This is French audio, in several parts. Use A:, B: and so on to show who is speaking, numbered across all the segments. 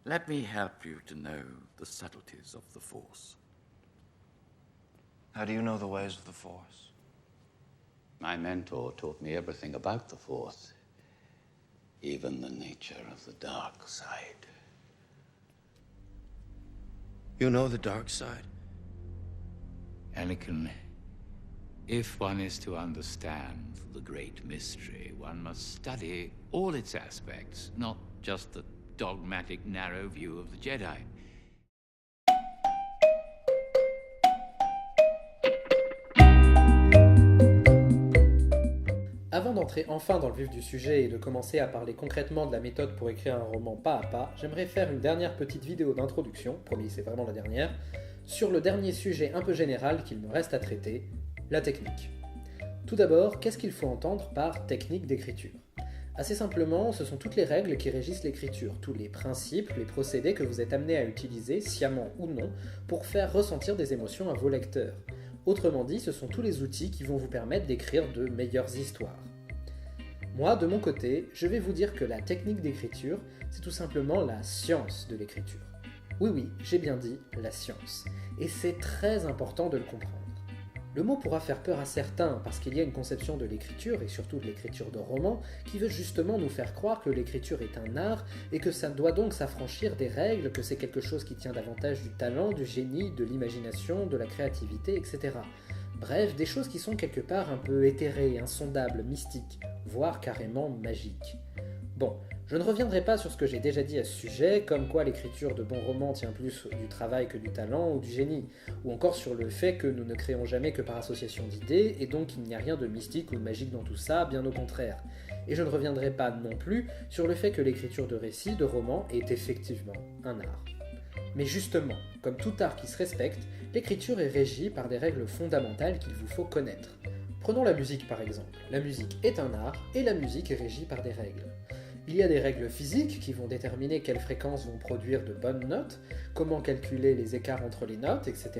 A: Let me help you to know the subtleties of the Force.
B: How do you know the ways of the Force?
A: My mentor taught me everything about the Force, even the nature of the dark side.
B: You know the dark side?
C: Anakin, if one is to understand the great mystery, one must study all its aspects, not just the dogmatic, narrow view of the Jedi.
D: Avant d'entrer enfin dans le vif du sujet et de commencer à parler concrètement de la méthode pour écrire un roman pas à pas, j'aimerais faire une dernière petite vidéo d'introduction, promis c'est vraiment la dernière, sur le dernier sujet un peu général qu'il me reste à traiter, la technique. Tout d'abord, qu'est-ce qu'il faut entendre par technique d'écriture ? Assez simplement, ce sont toutes les règles qui régissent l'écriture, tous les principes, les procédés que vous êtes amenés à utiliser, sciemment ou non, pour faire ressentir des émotions à vos lecteurs. Autrement dit, ce sont tous les outils qui vont vous permettre d'écrire de meilleures histoires. Moi, de mon côté, je vais vous dire que la technique d'écriture, c'est tout simplement la science de l'écriture. Oui, j'ai bien dit la science. Et c'est très important de le comprendre. Le mot pourra faire peur à certains parce qu'il y a une conception de l'écriture, et surtout de l'écriture de romans, qui veut justement nous faire croire que l'écriture est un art et que ça doit donc s'affranchir des règles, que c'est quelque chose qui tient davantage du talent, du génie, de l'imagination, de la créativité, etc. Bref, des choses qui sont quelque part un peu éthérées, insondables, mystiques, voire carrément magiques. Bon, je ne reviendrai pas sur ce que j'ai déjà dit à ce sujet, comme quoi l'écriture de bons romans tient plus du travail que du talent ou du génie, ou encore sur le fait que nous ne créons jamais que par association d'idées, et donc il n'y a rien de mystique ou de magique dans tout ça, bien au contraire. Et je ne reviendrai pas non plus sur le fait que l'écriture de récits, de romans, est effectivement un art. Mais justement, comme tout art qui se respecte, l'écriture est régie par des règles fondamentales qu'il vous faut connaître. Prenons la musique par exemple. La musique est un art, et la musique est régie par des règles. Il y a des règles physiques qui vont déterminer quelles fréquences vont produire de bonnes notes, comment calculer les écarts entre les notes, etc.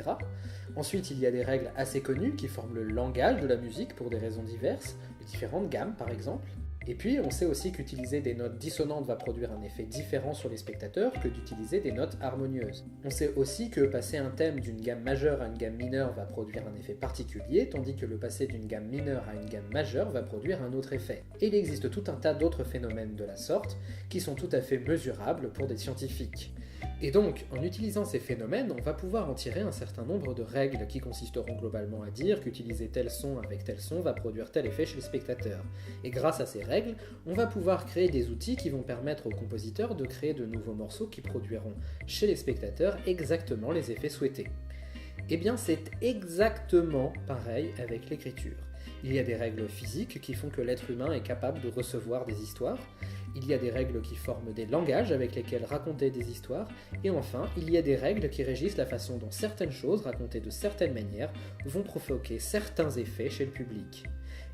D: Ensuite, il y a des règles assez connues qui forment le langage de la musique pour des raisons diverses, les différentes gammes par exemple. Et puis, on sait aussi qu'utiliser des notes dissonantes va produire un effet différent sur les spectateurs que d'utiliser des notes harmonieuses. On sait aussi que passer un thème d'une gamme majeure à une gamme mineure va produire un effet particulier, tandis que le passer d'une gamme mineure à une gamme majeure va produire un autre effet. Et il existe tout un tas d'autres phénomènes de la sorte qui sont tout à fait mesurables pour des scientifiques. Et donc, en utilisant ces phénomènes, on va pouvoir en tirer un certain nombre de règles qui consisteront globalement à dire qu'utiliser tel son avec tel son va produire tel effet chez le spectateur. Et grâce à ces règles, on va pouvoir créer des outils qui vont permettre aux compositeurs de créer de nouveaux morceaux qui produiront chez les spectateurs exactement les effets souhaités. Eh bien, c'est exactement pareil avec l'écriture. Il y a des règles physiques qui font que l'être humain est capable de recevoir des histoires. Il y a des règles qui forment des langages avec lesquels raconter des histoires, et enfin, il y a des règles qui régissent la façon dont certaines choses, racontées de certaines manières, vont provoquer certains effets chez le public.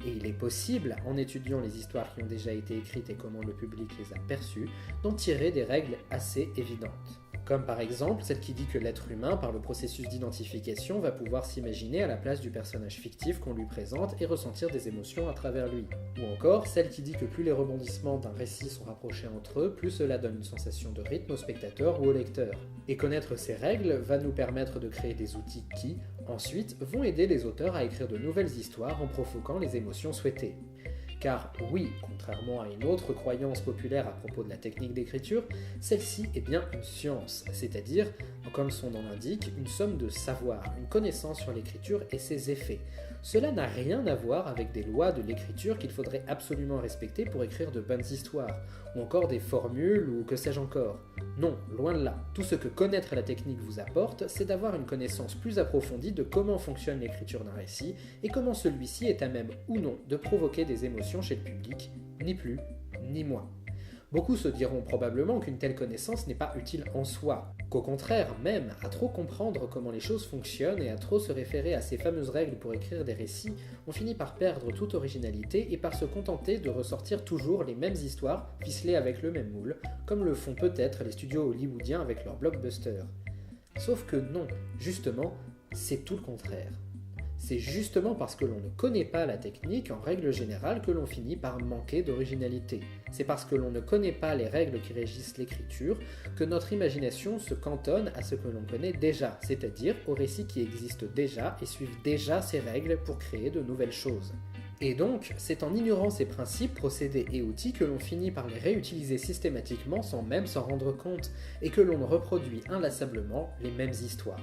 D: Et il est possible, en étudiant les histoires qui ont déjà été écrites et comment le public les a perçues, d'en tirer des règles assez évidentes. Comme par exemple celle qui dit que l'être humain, par le processus d'identification, va pouvoir s'imaginer à la place du personnage fictif qu'on lui présente et ressentir des émotions à travers lui. Ou encore celle qui dit que plus les rebondissements d'un récit sont rapprochés entre eux, plus cela donne une sensation de rythme au spectateur ou au lecteur. Et connaître ces règles va nous permettre de créer des outils qui, ensuite, vont aider les auteurs à écrire de nouvelles histoires en provoquant les émotions souhaitées. Car oui, contrairement à une autre croyance populaire à propos de la technique d'écriture, celle-ci est bien une science, c'est-à-dire, comme son nom l'indique, une somme de savoir, une connaissance sur l'écriture et ses effets. Cela n'a rien à voir avec des lois de l'écriture qu'il faudrait absolument respecter pour écrire de bonnes histoires, ou encore des formules, ou que sais-je encore. Non, loin de là. Tout ce que connaître la technique vous apporte, c'est d'avoir une connaissance plus approfondie de comment fonctionne l'écriture d'un récit, et comment celui-ci est à même ou non de provoquer des émotions chez le public, ni plus, ni moins. Beaucoup se diront probablement qu'une telle connaissance n'est pas utile en soi, qu'au contraire même, à trop comprendre comment les choses fonctionnent et à trop se référer à ces fameuses règles pour écrire des récits, on finit par perdre toute originalité et par se contenter de ressortir toujours les mêmes histoires ficelées avec le même moule, comme le font peut-être les studios hollywoodiens avec leurs blockbusters. Sauf que non, justement, c'est tout le contraire. C'est justement parce que l'on ne connaît pas la technique en règle générale que l'on finit par manquer d'originalité. C'est parce que l'on ne connaît pas les règles qui régissent l'écriture que notre imagination se cantonne à ce que l'on connaît déjà, c'est-à-dire aux récits qui existent déjà et suivent déjà ces règles pour créer de nouvelles choses. Et donc, c'est en ignorant ces principes, procédés et outils que l'on finit par les réutiliser systématiquement sans même s'en rendre compte, et que l'on reproduit inlassablement les mêmes histoires.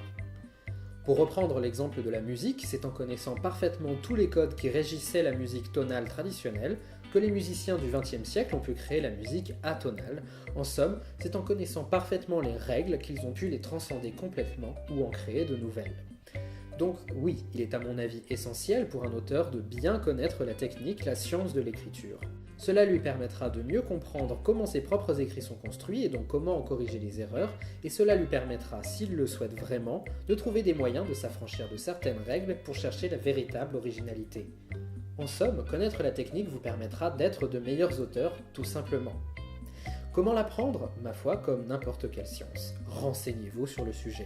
D: Pour reprendre l'exemple de la musique, c'est en connaissant parfaitement tous les codes qui régissaient la musique tonale traditionnelle que les musiciens du XXe siècle ont pu créer la musique atonale. En somme, c'est en connaissant parfaitement les règles qu'ils ont pu les transcender complètement ou en créer de nouvelles. Donc oui, il est à mon avis essentiel pour un auteur de bien connaître la technique, la science de l'écriture. Cela lui permettra de mieux comprendre comment ses propres écrits sont construits et donc comment en corriger les erreurs, et cela lui permettra, s'il le souhaite vraiment, de trouver des moyens de s'affranchir de certaines règles pour chercher la véritable originalité. En somme, connaître la technique vous permettra d'être de meilleurs auteurs, tout simplement. Comment l'apprendre ? Ma foi, comme n'importe quelle science. Renseignez-vous sur le sujet.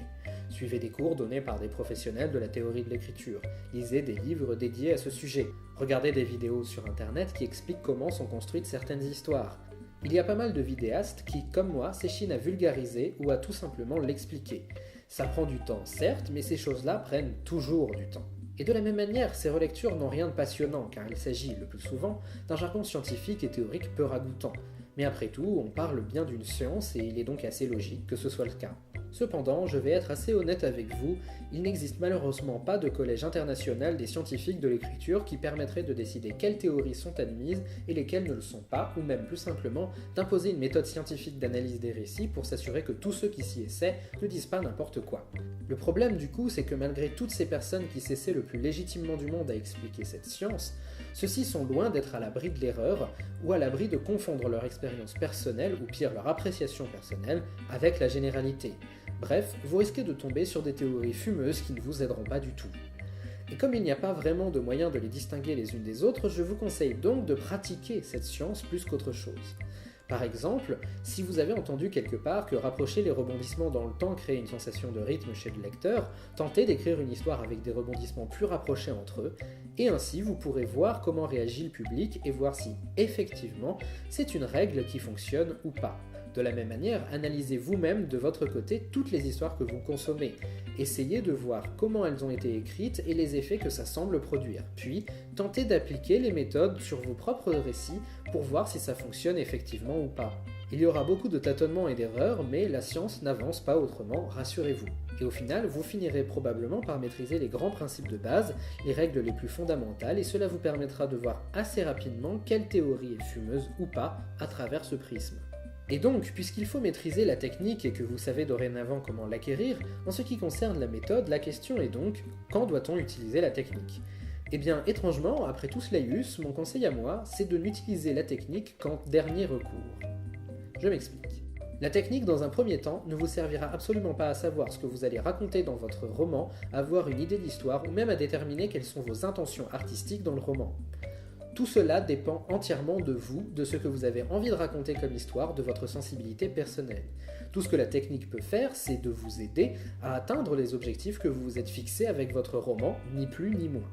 D: Suivez des cours donnés par des professionnels de la théorie de l'écriture. Lisez des livres dédiés à ce sujet. Regardez des vidéos sur internet qui expliquent comment sont construites certaines histoires. Il y a pas mal de vidéastes qui, comme moi, s'échinent à vulgariser ou à tout simplement l'expliquer. Ça prend du temps, certes, mais ces choses-là prennent toujours du temps. Et de la même manière, ces relectures n'ont rien de passionnant, car il s'agit, le plus souvent, d'un jargon scientifique et théorique peu ragoûtant. Mais après tout, on parle bien d'une science et il est donc assez logique que ce soit le cas. Cependant, je vais être assez honnête avec vous, il n'existe malheureusement pas de collège international des scientifiques de l'écriture qui permettrait de décider quelles théories sont admises et lesquelles ne le sont pas, ou même plus simplement d'imposer une méthode scientifique d'analyse des récits pour s'assurer que tous ceux qui s'y essaient ne disent pas n'importe quoi. Le problème du coup, c'est que malgré toutes ces personnes qui s'essaient le plus légitimement du monde à expliquer cette science, ceux-ci sont loin d'être à l'abri de l'erreur ou à l'abri de confondre leur expérience personnelle ou pire leur appréciation personnelle avec la généralité. Bref, vous risquez de tomber sur des théories fumeuses qui ne vous aideront pas du tout. Et comme il n'y a pas vraiment de moyen de les distinguer les unes des autres, je vous conseille donc de pratiquer cette science plus qu'autre chose. Par exemple, si vous avez entendu quelque part que rapprocher les rebondissements dans le temps crée une sensation de rythme chez le lecteur, tentez d'écrire une histoire avec des rebondissements plus rapprochés entre eux, et ainsi vous pourrez voir comment réagit le public et voir si, effectivement, c'est une règle qui fonctionne ou pas. De la même manière, analysez vous-même de votre côté toutes les histoires que vous consommez. Essayez de voir comment elles ont été écrites et les effets que ça semble produire. Puis, tentez d'appliquer les méthodes sur vos propres récits pour voir si ça fonctionne effectivement ou pas. Il y aura beaucoup de tâtonnements et d'erreurs, mais la science n'avance pas autrement, rassurez-vous. Et au final, vous finirez probablement par maîtriser les grands principes de base, les règles les plus fondamentales, et cela vous permettra de voir assez rapidement quelle théorie est fumeuse ou pas à travers ce prisme. Et donc, puisqu'il faut maîtriser la technique et que vous savez dorénavant comment l'acquérir, en ce qui concerne la méthode, la question est donc, quand doit-on utiliser la technique ? Eh bien, étrangement, après tout ce laïus, mon conseil à moi, c'est de n'utiliser la technique qu'en dernier recours. Je m'explique. La technique, dans un premier temps, ne vous servira absolument pas à savoir ce que vous allez raconter dans votre roman, à avoir une idée d'histoire ou même à déterminer quelles sont vos intentions artistiques dans le roman. Tout cela dépend entièrement de vous, de ce que vous avez envie de raconter comme histoire, de votre sensibilité personnelle. Tout ce que la technique peut faire, c'est de vous aider à atteindre les objectifs que vous vous êtes fixés avec votre roman, ni plus ni moins.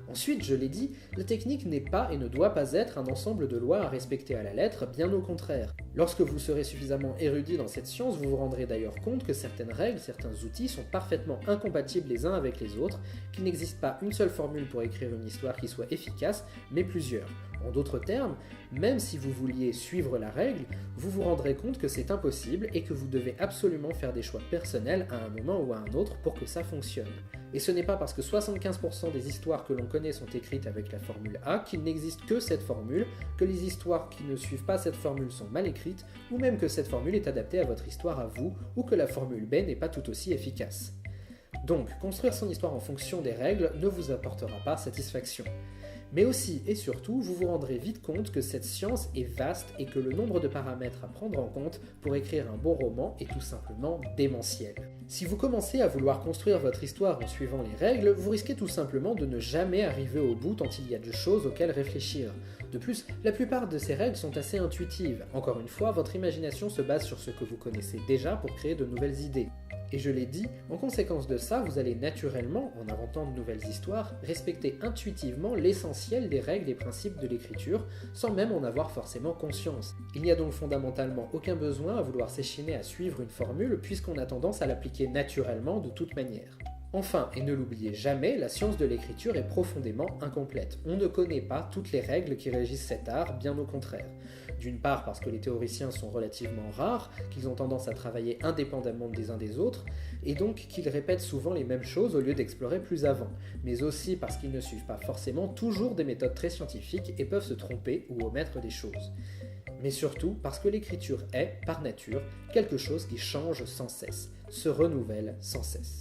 D: Ensuite, je l'ai dit, la technique n'est pas et ne doit pas être un ensemble de lois à respecter à la lettre, bien au contraire. Lorsque vous serez suffisamment érudit dans cette science, vous vous rendrez d'ailleurs compte que certaines règles, certains outils sont parfaitement incompatibles les uns avec les autres, qu'il n'existe pas une seule formule pour écrire une histoire qui soit efficace, mais plusieurs. En d'autres termes, même si vous vouliez suivre la règle, vous vous rendrez compte que c'est impossible et que vous devez absolument faire des choix personnels à un moment ou à un autre pour que ça fonctionne. Et ce n'est pas parce que 75% des histoires que l'on connaît sont écrites avec la formule A qu'il n'existe que cette formule, que les histoires qui ne suivent pas cette formule sont mal écrites, ou même que cette formule est adaptée à votre histoire à vous, ou que la formule B n'est pas tout aussi efficace. Donc, construire son histoire en fonction des règles ne vous apportera pas satisfaction. Mais aussi et surtout, vous vous rendrez vite compte que cette science est vaste et que le nombre de paramètres à prendre en compte pour écrire un bon roman est tout simplement démentiel. Si vous commencez à vouloir construire votre histoire en suivant les règles, vous risquez tout simplement de ne jamais arriver au bout tant il y a de choses auxquelles réfléchir. De plus, la plupart de ces règles sont assez intuitives. Encore une fois, votre imagination se base sur ce que vous connaissez déjà pour créer de nouvelles idées. Et je l'ai dit, en conséquence de ça, vous allez naturellement, en inventant de nouvelles histoires, respecter intuitivement l'essentiel des règles et principes de l'écriture, sans même en avoir forcément conscience. Il n'y a donc fondamentalement aucun besoin à vouloir s'échiner à suivre une formule, puisqu'on a tendance à l'appliquer naturellement de toute manière. Enfin, et ne l'oubliez jamais, la science de l'écriture est profondément incomplète. On ne connaît pas toutes les règles qui régissent cet art, bien au contraire. D'une part parce que les théoriciens sont relativement rares, qu'ils ont tendance à travailler indépendamment des uns des autres, et donc qu'ils répètent souvent les mêmes choses au lieu d'explorer plus avant, mais aussi parce qu'ils ne suivent pas forcément toujours des méthodes très scientifiques et peuvent se tromper ou omettre des choses. Mais surtout parce que l'écriture est, par nature, quelque chose qui change sans cesse, se renouvelle sans cesse.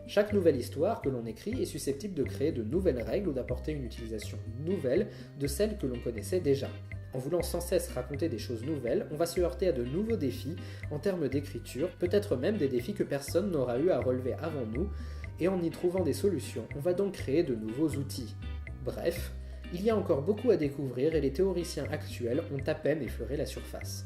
D: Chaque nouvelle histoire que l'on écrit est susceptible de créer de nouvelles règles ou d'apporter une utilisation nouvelle de celles que l'on connaissait déjà. En voulant sans cesse raconter des choses nouvelles, on va se heurter à de nouveaux défis en termes d'écriture, peut-être même des défis que personne n'aura eu à relever avant nous, et en y trouvant des solutions, on va donc créer de nouveaux outils. Bref, il y a encore beaucoup à découvrir et les théoriciens actuels ont à peine effleuré la surface.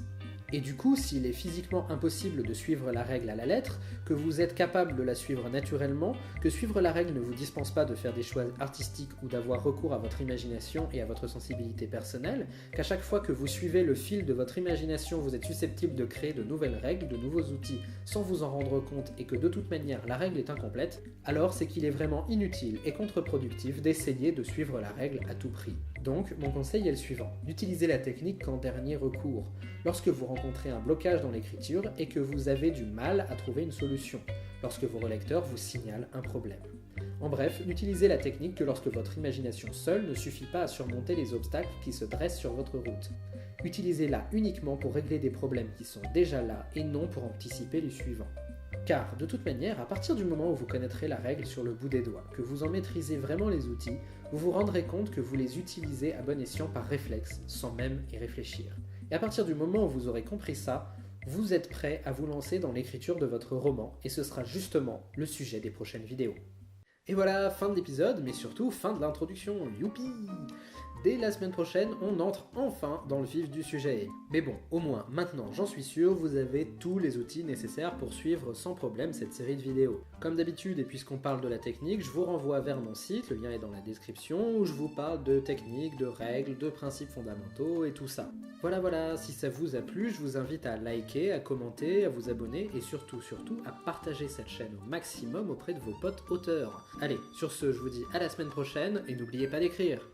D: Et du coup, s'il est physiquement impossible de suivre la règle à la lettre, que vous êtes capable de la suivre naturellement, que suivre la règle ne vous dispense pas de faire des choix artistiques ou d'avoir recours à votre imagination et à votre sensibilité personnelle, qu'à chaque fois que vous suivez le fil de votre imagination, vous êtes susceptible de créer de nouvelles règles, de nouveaux outils, sans vous en rendre compte et que de toute manière la règle est incomplète, alors c'est qu'il est vraiment inutile et contre-productif d'essayer de suivre la règle à tout prix. Donc, mon conseil est le suivant. N'utilisez la technique qu'en dernier recours. Lorsque vous rencontrez un blocage dans l'écriture et que vous avez du mal à trouver une solution. Lorsque vos relecteurs vous signalent un problème. En bref, n'utilisez la technique que lorsque votre imagination seule ne suffit pas à surmonter les obstacles qui se dressent sur votre route. Utilisez-la uniquement pour régler des problèmes qui sont déjà là et non pour anticiper les suivants. Car, de toute manière, à partir du moment où vous connaîtrez la règle sur le bout des doigts, que vous en maîtrisez vraiment les outils, vous vous rendrez compte que vous les utilisez à bon escient par réflexe, sans même y réfléchir. Et à partir du moment où vous aurez compris ça, vous êtes prêt à vous lancer dans l'écriture de votre roman, et ce sera justement le sujet des prochaines vidéos. Et voilà, fin de l'épisode, mais surtout fin de l'introduction, youpi! Dès la semaine prochaine, on entre enfin dans le vif du sujet. Mais bon, au moins maintenant, j'en suis sûr, vous avez tous les outils nécessaires pour suivre sans problème cette série de vidéos. Comme d'habitude, et puisqu'on parle de la technique, je vous renvoie vers mon site, le lien est dans la description, où je vous parle de techniques, de règles, de principes fondamentaux et tout ça. Voilà, si ça vous a plu, je vous invite à liker, à commenter, à vous abonner et surtout à partager cette chaîne au maximum auprès de vos potes auteurs. Allez, sur ce, je vous dis à la semaine prochaine et n'oubliez pas d'écrire.